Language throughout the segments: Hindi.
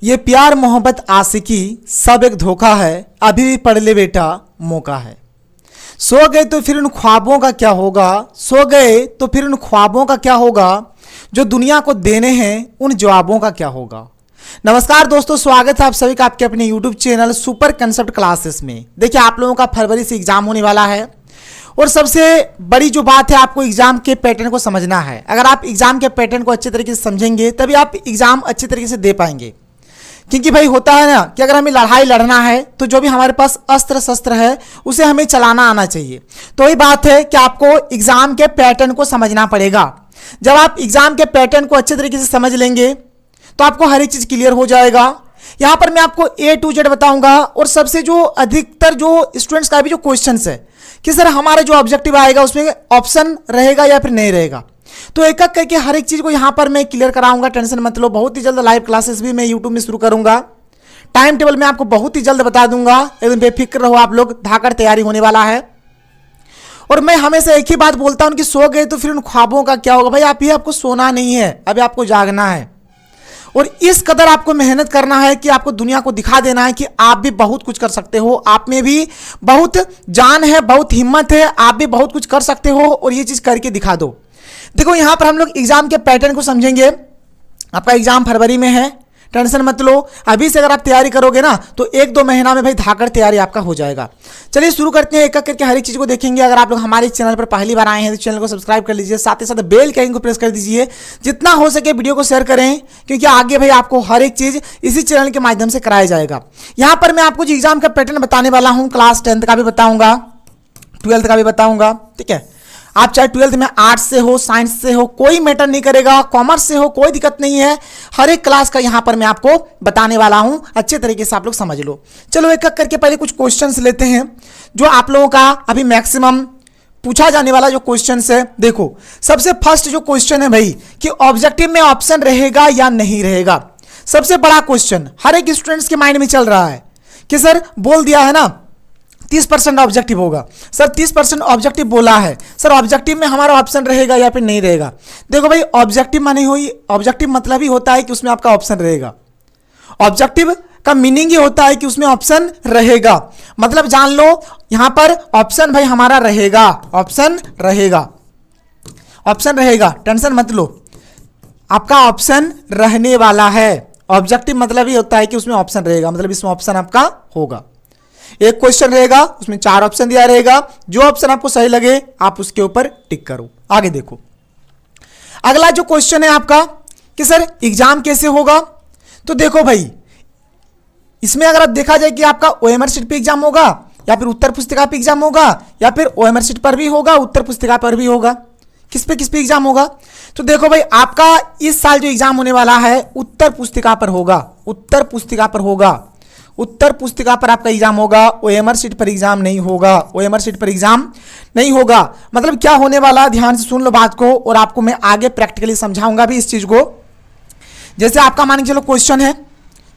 ये प्यार मोहब्बत आशिकी सब एक धोखा है, अभी भी पढ़ ले बेटा मौका है। सो गए तो फिर उन ख्वाबों का क्या होगा, सो गए तो फिर उन ख्वाबों का क्या होगा, जो दुनिया को देने हैं उन जवाबों का क्या होगा। नमस्कार दोस्तों, स्वागत है आप सभी का आपके अपने YouTube channel super concept classes में। देखिए आप लोगों का फरवरी से एग्जाम होने वाला है और सबसे बड़ी जो बात है आपको एग्जाम के पैटर्न को समझना है। अगर आप एग्जाम के पैटर्न को अच्छे तरीके से समझेंगे तभी आप एग्जाम अच्छे तरीके से दे पाएंगे। क्योंकि भाई होता है ना कि अगर हमें लड़ाई लड़ना है तो जो भी हमारे पास अस्त्र शस्त्र है उसे हमें चलाना आना चाहिए। तो वही बात है कि आपको एग्जाम के पैटर्न को समझना पड़ेगा। जब आप एग्जाम के पैटर्न को अच्छे तरीके से समझ लेंगे तो आपको हर एक चीज क्लियर हो जाएगा। यहां पर मैं आपको A to Z बताऊंगा और सबसे जो अधिकतर जो स्टूडेंट्स का भी जो क्वेश्चन है कि सर हमारा जो ऑब्जेक्टिव आएगा उसमें ऑप्शन रहेगा या फिर नहीं रहेगा, तो एक एक करके हर एक चीज को यहां पर मैं क्लियर कराऊंगा। टेंशन मत लो, बहुत ही जल्द लाइव क्लासेस भी मैं यूट्यूब में शुरू करूंगा। टाइम टेबल मैं आपको बहुत ही जल्द बता दूंगा, एकदम बेफिक्र रहो आप लोग, धाकड़ तैयारी होने वाला है। और मैं हमेशा एक ही बात बोलता हूं कि सो गए तो फिर उन ख्वाबों का क्या होगा। भाई आप ही आपको सोना नहीं है, अभी आपको जागना है और इस कदर आपको मेहनत करना है कि आपको दुनिया को दिखा देना है कि आप भी बहुत कुछ कर सकते हो, आप में भी बहुत जान है, बहुत हिम्मत है, आप भी बहुत कुछ कर सकते हो और ये चीज करके दिखा दो। देखो यहां पर हम लोग एग्जाम के पैटर्न को समझेंगे। आपका एग्जाम फरवरी में है, टेंशन मत लो। अभी से अगर आप तैयारी करोगे ना तो 1-2 महीना में भाई धाकड़ तैयारी आपका हो जाएगा। चलिए शुरू करते हैं, एक एक करके हर एक चीज को देखेंगे। अगर आप लोग हमारे चैनल पर पहली बार आए हैं तो चैनल को सब्सक्राइब कर लीजिए, साथ ही साथ बेल के आइकन को प्रेस कर दीजिए। जितना हो सके वीडियो को शेयर करें क्योंकि आगे भाई आपको हर एक चीज इसी चैनल के माध्यम से कराया जाएगा। यहां पर मैं आपको जो एग्जाम का पैटर्न बताने वाला हूं, क्लास 10th का भी बताऊंगा, 12th का भी बताऊंगा। ठीक है, आप चाहे 12th में आर्ट्स से हो, साइंस से हो, कोई मैटर नहीं करेगा, कॉमर्स से हो, कोई दिक्कत नहीं है। हर एक क्लास का यहां पर मैं आपको बताने वाला हूं, अच्छे तरीके से आप लोग समझ लो। चलो एक एक करके पहले कुछ क्वेश्चंस लेते हैं जो आप लोगों का अभी मैक्सिमम पूछा जाने वाला जो क्वेश्चन है। देखो सबसे फर्स्ट जो क्वेश्चन है भाई कि ऑब्जेक्टिव में ऑप्शन रहेगा या नहीं रहेगा। सबसे बड़ा क्वेश्चन हर एक स्टूडेंट्स के माइंड में चल रहा है कि सर बोल दिया है ना 30% ऑब्जेक्टिव होगा। सर 30% ऑब्जेक्टिव बोला है, सर ऑब्जेक्टिव में हमारा ऑप्शन रहेगा या फिर नहीं रहेगा। देखो भाई ऑब्जेक्टिव माने हुई, ऑब्जेक्टिव मतलब ही होता है कि उसमें आपका ऑप्शन रहेगा। ऑब्जेक्टिव का मीनिंग ही होता है कि उसमें ऑप्शन रहेगा, मतलब जान लो यहां पर ऑप्शन भाई हमारा रहेगा, ऑप्शन रहेगा, ऑप्शन रहेगा। टेंशन मत लो, आपका ऑप्शन रहने वाला है। ऑब्जेक्टिव मतलब ही होता है कि उसमें ऑप्शन रहेगा, मतलब इसमें ऑप्शन आपका होगा। एक क्वेश्चन रहेगा उसमें 4 ऑप्शन दिया रहेगा, जो ऑप्शन आपको सही लगे आप उसके ऊपर टिक करो। आगे देखो अगला जो क्वेश्चन है आपका कि सर एग्जाम कैसे होगा। तो देखो भाई इसमें अगर आप देखा जाए कि आपका OMR शीट पे एग्जाम होगा या फिर उत्तर पुस्तिका पे एग्जाम होगा या फिर OMR शीट पर भी होगा, उत्तर पुस्तिका पर भी होगा, किस पे एग्जाम होगा। तो देखो भाई आपका इस साल जो एग्जाम होने वाला है उत्तर पुस्तिका पर होगा, उत्तर पुस्तिका पर होगा, उत्तर पुस्तिका पर आपका एग्जाम होगा। OMR शीट पर एग्जाम नहीं होगा, OMR शीट पर एग्जाम नहीं होगा। मतलब क्या होने वाला, ध्यान से सुन लो बात को और आपको मैं आगे प्रैक्टिकली समझाऊंगा भी इस चीज को। जैसे आपका मान के चलो क्वेश्चन है,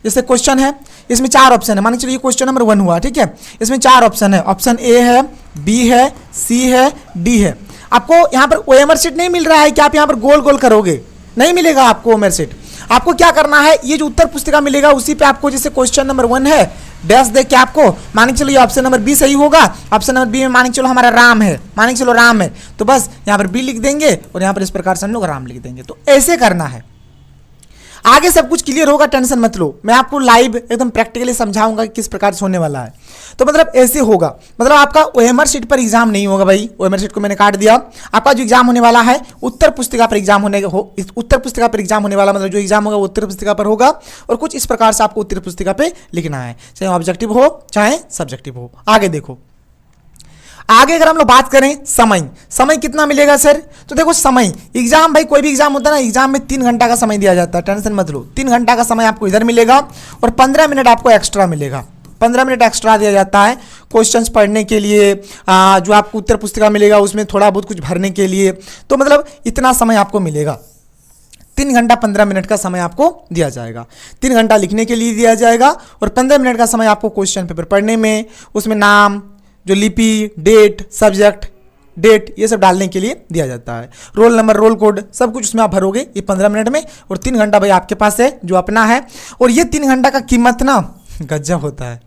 जैसे क्वेश्चन है इसमें 4 ऑप्शन है, मान के चलो ये क्वेश्चन नंबर 1 हुआ, ठीक है। इसमें 4 ऑप्शन है, ऑप्शन A है, B है, C है, D है। आपको यहाँ पर OMR शीट नहीं मिल रहा है कि आप यहाँ पर गोल गोल करोगे, नहीं मिलेगा आपको OMR शीट। आपको क्या करना है, ये जो उत्तर पुस्तिका मिलेगा उसी पे आपको, जैसे क्वेश्चन नंबर 1 है डैश दे के आपको मान के चलो ये ऑप्शन नंबर B सही होगा, ऑप्शन नंबर B में मान के चलो हमारा राम है, मान के चलो राम है, तो बस यहाँ पर B लिख देंगे और यहाँ पर इस प्रकार से हम लोग राम लिख देंगे। तो ऐसे करना है, आगे सब कुछ क्लियर होगा, टेंशन मत लो। मैं आपको लाइव एकदम प्रैक्टिकली समझाऊंगा कि किस प्रकार से होने वाला है। तो मतलब ऐसे होगा, मतलब आपका OMR शीट पर एग्जाम नहीं होगा भाई, OMR शीट को मैंने काट दिया। आपका जो एग्जाम होने वाला है उत्तर पुस्तिका पर एग्जाम उत्तर पुस्तिका पर एग्जाम होने वाला, मतलब जो एग्जाम होगा वो उत्तर पुस्तिका पर होगा और कुछ इस प्रकार से आपको उत्तर पुस्तिका पे लिखना है, चाहे ऑब्जेक्टिव हो चाहे सब्जेक्टिव हो। आगे देखो, आगे अगर हम लोग बात करें समय कितना मिलेगा सर। तो देखो समय, एग्जाम भाई कोई भी एग्जाम होता है ना, एग्जाम में 3 घंटा का समय दिया जाता है, टेंशन मत लो। 3 घंटा का समय आपको इधर मिलेगा और 15 मिनट आपको एक्स्ट्रा मिलेगा, 15 मिनट एक्स्ट्रा दिया जाता है क्वेश्चंस पढ़ने के लिए। जो आपको उत्तर पुस्तिका मिलेगा उसमें थोड़ा बहुत कुछ भरने के लिए, तो मतलब इतना समय आपको मिलेगा। 3 घंटा 15 मिनट का समय आपको दिया जाएगा। 3 घंटा लिखने के लिए दिया जाएगा और 15 मिनट का समय आपको क्वेश्चन पेपर पढ़ने में, उसमें नाम, जो लिपि, डेट, सब्जेक्ट, डेट, ये सब डालने के लिए दिया जाता है। रोल नंबर, रोल कोड, सब कुछ उसमें आप भरोगे ये 15 मिनट में, और 3 घंटा भाई आपके पास है जो अपना है। और ये 3 घंटा का कीमत ना गजब होता है।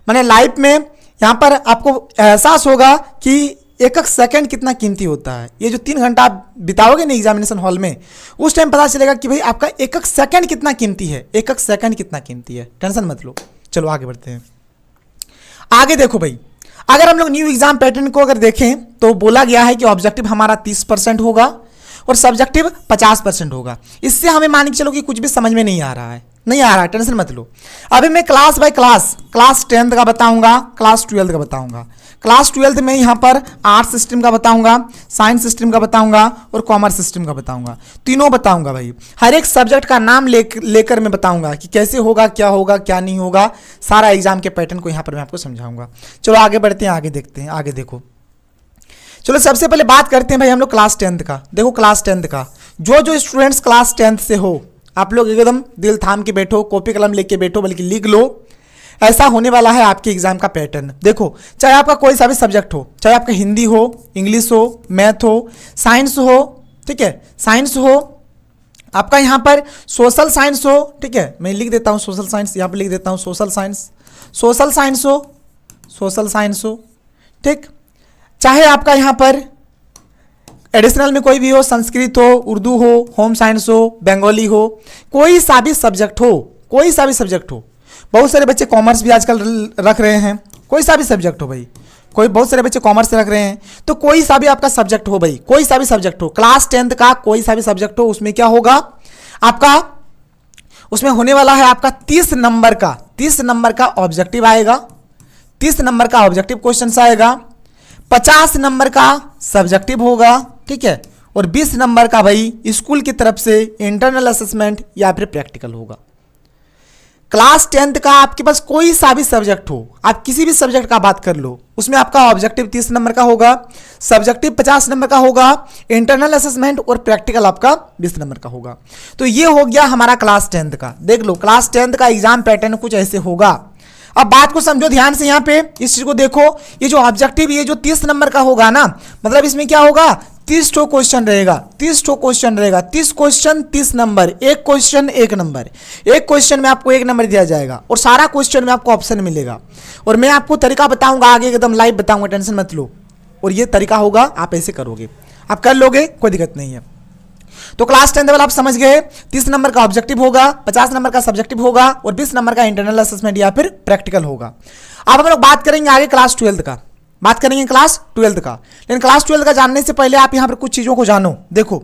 मैंने लाइफ में यहाँ पर आपको एहसास होगा कि एक एक सेकंड कितना कीमती होता है। ये जो 3 घंटा आप बिताओगे ना एग्जामिनेशन हॉल में, उस टाइम पता चलेगा कि भाई आपका एक एक सेकंड कितना कीमती है, एक एक सेकंड कितना कीमती है। टेंशन मत लो, चलो आगे बढ़ते हैं। आगे देखो भाई, अगर हम लोग न्यू एग्जाम पैटर्न को अगर देखें तो बोला गया है कि ऑब्जेक्टिव हमारा 30% होगा और सब्जेक्टिव 50% होगा। इससे हमें मान के चलो कि कुछ भी समझ में नहीं आ रहा है, नहीं आ रहा है, टेंशन मत लो। अभी मैं class bye class, class 10th का बताऊंगा, क्लास 12th का बताऊंगा। क्लास 12th में यहाँ पर आर्ट्स सिस्टम का बताऊंगा, साइंस सिस्टम का बताऊंगा और कॉमर्स सिस्टम का बताऊंगा। तीनों बताऊंगा भाई, हर एक सब्जेक्ट का नाम लेकर मैं बताऊंगा कि कैसे होगा, क्या नहीं होगा। सारा एग्जाम के पैटर्न को यहाँ पर मैं आपको समझाऊंगा। चलो आगे बढ़ते हैं, आगे देखते हैं। आगे देखो, चलो सबसे पहले बात करते हैं भाई हम लोग क्लास 10th का। देखो क्लास 10th का जो स्टूडेंट्स क्लास 10th से हो, आप लोग एकदम दिल थाम के बैठो, कॉपी कलम लेके बैठो, बल्कि लिख लो। ऐसा होने वाला है आपके एग्जाम का पैटर्न। देखो, चाहे आपका कोई सा भी सब्जेक्ट हो, चाहे आपका हिंदी हो, इंग्लिश हो, मैथ हो, साइंस हो, ठीक है, साइंस हो, आपका यहाँ पर सोशल साइंस हो, ठीक है, मैं लिख देता हूँ सोशल साइंस, यहाँ पर लिख देता हूँ सोशल साइंस, सोशल साइंस हो, सोशल साइंस हो, ठीक। चाहे आपका यहाँ पर एडिशनल में कोई भी हो, संस्कृत हो, उर्दू हो, होम साइंस हो, बंगाली हो, कोई सा भी सब्जेक्ट हो, कोई सा भी सब्जेक्ट हो। बहुत सारे बच्चे कॉमर्स भी आजकल रख रहे हैं, कोई सा भी सब्जेक्ट हो भाई, कोई बहुत सारे बच्चे कॉमर्स रख रहे हैं, तो कोई सा भी आपका सब्जेक्ट हो भाई, कोई सा भी सब्जेक्ट हो, क्लास 10th का कोई सा भी सब्जेक्ट हो, उसमें क्या होगा आपका, उसमें होने वाला है आपका 30 नंबर का, 30 नंबर का ऑब्जेक्टिव आएगा, 30 नंबर का ऑब्जेक्टिव क्वेश्चन आएगा, 50 नंबर का सब्जेक्टिव होगा, ठीक है, और 20 नंबर का भाई स्कूल की तरफ से इंटरनल असेसमेंट या फिर प्रैक्टिकल होगा। क्लास 10th का आपके पास कोई सा भी सब्जेक्ट हो, आप किसी भी सब्जेक्ट का बात कर लो, उसमें आपका ऑब्जेक्टिव 30 नंबर का होगा, सब्जेक्टिव 50 नंबर का होगा, इंटरनल असेसमेंट और प्रैक्टिकल आपका 20 नंबर का होगा। तो ये हो गया हमारा क्लास 10th का। देख लो, क्लास 10th का एग्जाम पैटर्न कुछ ऐसे होगा। अब बात को समझो ध्यान से, यहाँ पे इस चीज को देखो, ये जो ऑब्जेक्टिव ये जो 30 नंबर का होगा ना, मतलब इसमें क्या होगा, 30 ठो क्वेश्चन रहेगा, 30 ठो क्वेश्चन रहेगा, 30 क्वेश्चन 30 नंबर, एक क्वेश्चन 1 नंबर, एक क्वेश्चन में आपको 1 नंबर दिया जाएगा और सारा क्वेश्चन में आपको ऑप्शन मिलेगा। और मैं आपको तरीका बताऊंगा आगे, एकदम लाइव बताऊंगा, टेंशन मत लो। और ये तरीका होगा, आप ऐसे करोगे, आप कर लोगे, कोई दिक्कत नहीं है। तो क्लास 10th वाला आप समझ गए, 30 नंबर का ऑब्जेक्टिव होगा, 50 नंबर का सब्जेक्टिव होगा और 20 नंबर का इंटरनल असेसमेंट या फिर प्रैक्टिकल होगा। अब हम लोग बात करेंगे आगे क्लास 12th का, बात करेंगे क्लास 12th का। लेकिन क्लास 12th का जानने से पहले आप यहां पर कुछ चीजों को जानो। देखो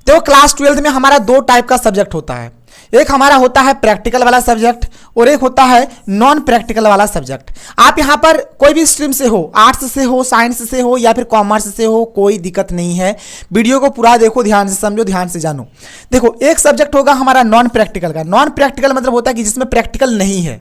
क्लास 12th में हमारा 2 टाइप का सब्जेक्ट होता है, एक हमारा होता है प्रैक्टिकल वाला सब्जेक्ट और एक होता है नॉन प्रैक्टिकल वाला सब्जेक्ट। आप यहाँ पर कोई भी स्ट्रीम से हो, आर्ट्स से हो, साइंस से हो या फिर कॉमर्स से हो, कोई दिक्कत नहीं है। वीडियो को पूरा देखो, ध्यान से समझो, ध्यान से जानो। देखो, एक सब्जेक्ट होगा हमारा नॉन प्रैक्टिकल का। नॉन प्रैक्टिकल मतलब होता है कि जिसमें प्रैक्टिकल नहीं है।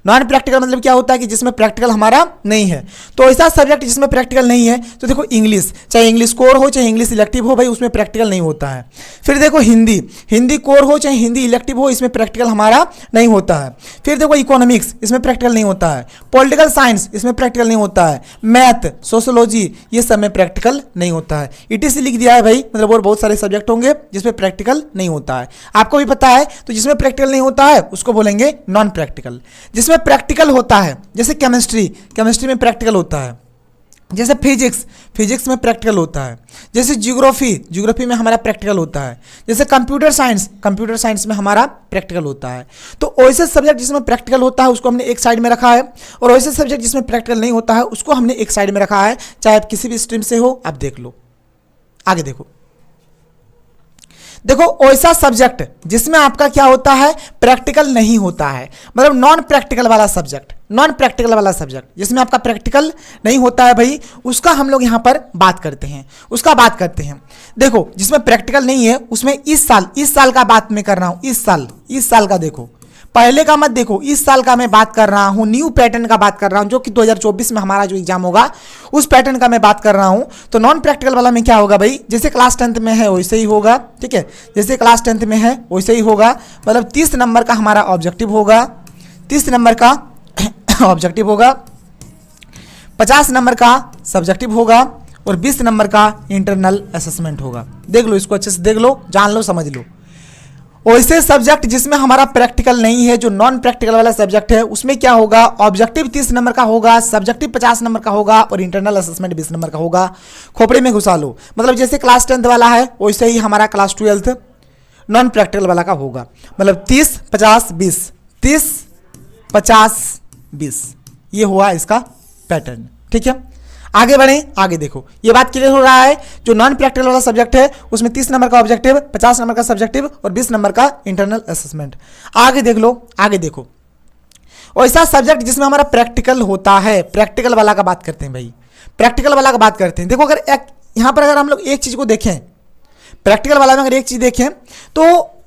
नॉन प्रैक्टिकल मतलब क्या होता है कि जिसमें प्रैक्टिकल हमारा नहीं है। तो ऐसा सब्जेक्ट जिसमें प्रैक्टिकल नहीं है, तो देखो इंग्लिश, चाहे इंग्लिश कोर हो चाहे इंग्लिश इलेक्टिव हो भाई, उसमें प्रैक्टिकल नहीं होता है। फिर देखो हिंदी, हिंदी कोर हो चाहे हिंदी इलेक्टिव हो, इसमें प्रैक्टिकल हमारा नहीं होता है। फिर देखो इकोनॉमिक्स, इसमें प्रैक्टिकल नहीं होता है। पॉलिटिकल साइंस, इसमें प्रैक्टिकल नहीं होता है। मैथ, सोशोलॉजी, ये सब में प्रैक्टिकल नहीं होता है। ईटीसी लिख दिया है भाई, मतलब और बहुत सारे सब्जेक्ट होंगे जिसमें प्रैक्टिकल नहीं होता है, आपको भी पता है। तो जिसमें प्रैक्टिकल नहीं होता है उसको बोलेंगे नॉन प्रैक्टिकल। जिसमें प्रैक्टिकल होता है, जैसे केमिस्ट्री, केमिस्ट्री में प्रैक्टिकल होता है। जैसे फिजिक्स, फिजिक्स में प्रैक्टिकल होता है। जैसे ज्योग्राफी, ज्योग्राफी में हमारा प्रैक्टिकल होता है। जैसे कंप्यूटर साइंस, कंप्यूटर साइंस में हमारा प्रैक्टिकल होता है। तो वैसे सब्जेक्ट जिसमें प्रैक्टिकल होता है उसको हमने एक साइड में रखा है, और वैसे सब्जेक्ट जिसमें प्रैक्टिकल नहीं होता है उसको हमने एक साइड में रखा है। चाहे आप किसी भी स्ट्रीम से हो, आप देख लो। आगे देखो, देखो ऐसा सब्जेक्ट जिसमें आपका क्या होता है, प्रैक्टिकल नहीं होता है, मतलब नॉन प्रैक्टिकल वाला सब्जेक्ट, नॉन प्रैक्टिकल वाला सब्जेक्ट जिसमें आपका प्रैक्टिकल नहीं होता है भाई, उसका हम लोग यहां पर बात करते हैं, उसका बात करते हैं। देखो जिसमें प्रैक्टिकल नहीं है उसमें इस साल का बात मैं कर रहा हूं। इस साल का देखो, पहले का मत देखो, इस साल का मैं बात कर रहा हूं, न्यू पैटर्न का बात कर रहा हूं, जो कि 2024 में हमारा जो एग्जाम होगा उस पैटर्न का मैं बात कर रहा हूं। तो नॉन प्रैक्टिकल वाला में क्या होगा भाई, जैसे क्लास 10th में है वैसे ही होगा, ठीक है, जैसे क्लास 10th में है वैसे ही होगा। मतलब 30 नंबर का हमारा ऑब्जेक्टिव होगा, 30 नंबर का ऑब्जेक्टिव होगा, 50 नंबर का सब्जेक्टिव होगा और 20 नंबर का इंटरनल असेसमेंट होगा। देख लो, इसको अच्छे से देख लो, जान लो, समझ लो। वैसे सब्जेक्ट जिसमें हमारा प्रैक्टिकल नहीं है, जो नॉन प्रैक्टिकल वाला सब्जेक्ट है, उसमें क्या होगा, ऑब्जेक्टिव 30 नंबर का होगा, सब्जेक्टिव 50 नंबर का होगा और इंटरनल असेसमेंट 20 नंबर का होगा। खोपड़े में घुसा लो, मतलब जैसे क्लास 10th वाला है वैसे ही हमारा क्लास 12th नॉन प्रैक्टिकल वाला का होगा, मतलब 30 50 20, 30 50 20, ये हुआ इसका पैटर्न। ठीक है, आगे बढ़े, आगे देखो, ये बात क्लियर हो रहा है। जो नॉन प्रैक्टिकल वाला सब्जेक्ट है उसमें 30 नंबर का ऑब्जेक्टिव, 50 नंबर का सब्जेक्टिव और 20 नंबर का इंटरनल असेसमेंट। आगे देख लो, आगे देखो, वैसा सब्जेक्ट जिसमें हमारा प्रैक्टिकल होता है, प्रैक्टिकल वाला का बात करते हैं भाई, प्रैक्टिकल वाला का बात करते हैं। देखो, अगर यहां पर अगर हम लोग एक चीज को देखें, प्रैक्टिकल वाला में अगर एक चीज देखें तो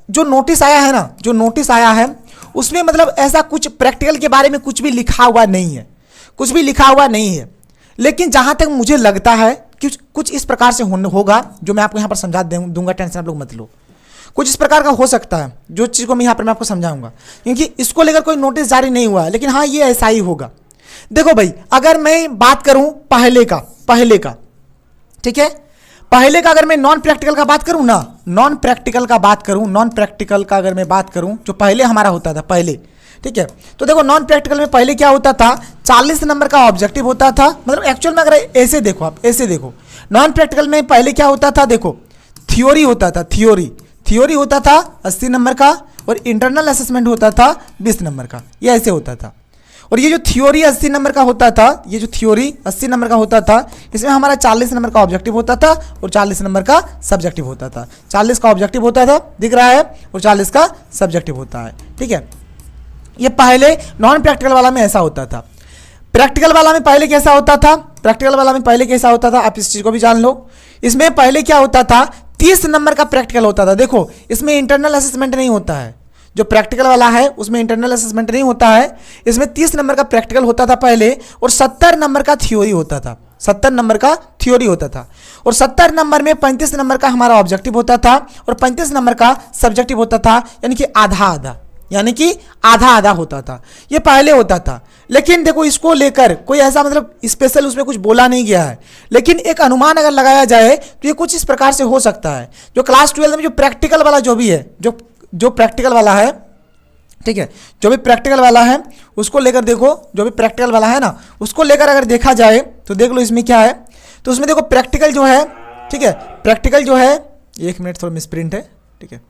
जो नोटिस आया है ना, जो नोटिस आया है उसमें मतलब ऐसा कुछ प्रैक्टिकल के बारे में कुछ भी लिखा हुआ नहीं है, कुछ भी लिखा हुआ नहीं है। लेकिन जहां तक मुझे लगता है कि कुछ इस प्रकार से होगा, जो मैं आपको यहां पर समझा दूंगा, टेंशन आप लोग मत लो। कुछ इस प्रकार का हो सकता है, जो चीज़ को मैं यहां पर मैं आपको समझाऊंगा, क्योंकि इसको लेकर कोई नोटिस जारी नहीं हुआ है, लेकिन हाँ ये ऐसा ही होगा। देखो भाई, अगर मैं बात करूं पहले का, ठीक है, पहले का अगर मैं नॉन प्रैक्टिकल का बात करूं ना, नॉन प्रैक्टिकल का बात करूं, नॉन प्रैक्टिकल का अगर मैं बात करूं, जो पहले हमारा होता था पहले, ठीक है, तो देखो नॉन प्रैक्टिकल में पहले क्या होता था, 40 नंबर का ऑब्जेक्टिव होता था। मतलब एक्चुअल में अगर ऐसे देखो, आप ऐसे देखो, नॉन प्रैक्टिकल में पहले क्या होता था, देखो थ्योरी होता था, थ्योरी होता था 80 नंबर का और इंटरनल असेसमेंट होता था 20 नंबर का, ये ऐसे होता था। और ये जो थ्योरी 80 नंबर का होता था, ये जो थ्योरी 80 नंबर का होता था, इसमें हमारा 40 नंबर का ऑब्जेक्टिव होता था और 40 नंबर का सब्जेक्टिव होता था। 40 का ऑब्जेक्टिव होता था, दिख रहा है, और 40 का सब्जेक्टिव होता है। ठीक है, ये पहले नॉन प्रैक्टिकल वाला में ऐसा होता था। प्रैक्टिकल वाला में पहले कैसा होता था, प्रैक्टिकल वाला में पहले कैसा होता था, आप इस चीज को भी जान लो। इसमें पहले क्या होता था, 30 नंबर का प्रैक्टिकल होता था। देखो, इसमें इंटरनल असेसमेंट नहीं होता है, जो प्रैक्टिकल वाला है उसमें इंटरनल असेसमेंट नहीं होता है। इसमें 30 नंबर का प्रैक्टिकल होता था पहले और 70 नंबर का थ्योरी होता था, 70 नंबर का थ्योरी होता था। और 70 नंबर में 35 नंबर का हमारा ऑब्जेक्टिव होता था और 35 नंबर का सब्जेक्टिव होता था, यानी कि आधा आधा, यानी कि आधा आधा होता था। ये पहले होता था। लेकिन देखो, इसको लेकर कोई ऐसा मतलब स्पेशल उसमें कुछ बोला नहीं गया है, लेकिन एक अनुमान अगर लगाया जाए तो ये कुछ इस प्रकार से हो सकता है। जो क्लास 12 में जो प्रैक्टिकल वाला जो भी है, जो प्रैक्टिकल वाला है, ठीक है, जो भी प्रैक्टिकल वाला है उसको लेकर देखो, जो भी प्रैक्टिकल वाला है ना उसको लेकर अगर देखा जाए तो देख लो इसमें क्या है। तो उसमें देखो प्रैक्टिकल जो है, ठीक है, प्रैक्टिकल जो है, 1 मिनट थोड़ा मिसप्रिंट है, ठीक है,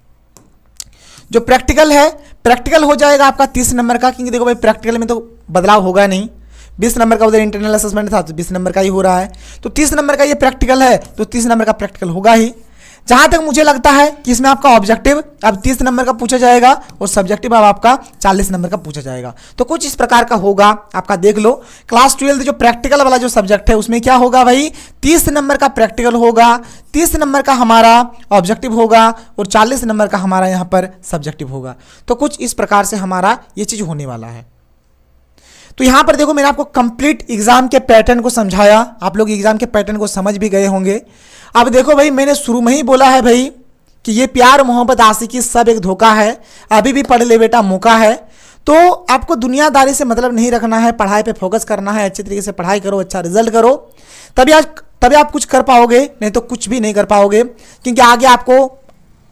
जो प्रैक्टिकल है, प्रैक्टिकल हो जाएगा आपका 30 नंबर का, क्योंकि देखो भाई प्रैक्टिकल में तो बदलाव होगा नहीं। 20 नंबर का उधर इंटरनल असेसमेंट था तो 20 नंबर का ही हो रहा है, तो 30 नंबर का ये प्रैक्टिकल है तो 30 नंबर का प्रैक्टिकल होगा ही। जहां तक मुझे लगता है कि इसमें आपका ऑब्जेक्टिव अब 30 नंबर का पूछा जाएगा और सब्जेक्टिव अब आपका 40 नंबर का पूछा जाएगा। तो कुछ इस प्रकार का होगा आपका, देख लो। क्लास 12 जो प्रैक्टिकल वाला जो सब्जेक्ट है उसमें क्या होगा भाई, 30 नंबर का प्रैक्टिकल होगा, 30 नंबर का हमारा ऑब्जेक्टिव होगा और 40 नंबर का हमारा यहाँ पर सब्जेक्टिव होगा। तो कुछ इस प्रकार से हमारा ये चीज होने वाला है। तो यहां पर देखो, मैंने आपको कंप्लीट एग्जाम के पैटर्न को समझाया, आप लोग एग्जाम के पैटर्न को समझ भी गए होंगे। अब देखो भाई, मैंने शुरू में ही बोला है भाई कि ये प्यार मोहब्बत आशिकी सब एक धोखा है, अभी भी पढ़ ले बेटा मौका है। तो आपको दुनियादारी से मतलब नहीं रखना है, पढ़ाई पे फोकस करना है, अच्छे तरीके से पढ़ाई करो, अच्छा रिजल्ट करो, तभी आप कुछ कर पाओगे, नहीं तो कुछ भी नहीं कर पाओगे। क्योंकि आगे आपको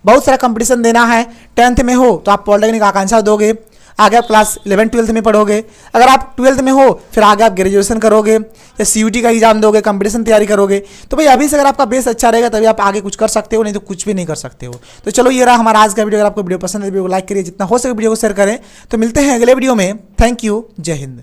बहुत सारा कंपटीशन देना है। 10th में हो तो आप पॉलिटेक्निक आकांक्षा दोगे, आगे आप क्लास 11 12 में पढ़ोगे। अगर आप 12th में हो फिर आगे आप ग्रेजुएशन करोगे या CUT का एग्जाम दोगे, कंपटीशन तैयारी करोगे। तो भाई अभी से अगर आपका बेस अच्छा रहेगा तभी आप आगे कुछ कर सकते हो, नहीं तो कुछ भी नहीं कर सकते हो। तो चलो, ये रहा हमारा आज का वीडियो। अगर आपको वीडियो पसंद है, वीडियो को लाइक करिए, जितना हो सके वीडियो को शेयर करें। तो मिलते हैं अगले वीडियो में। थैंक यू, जय हिंद।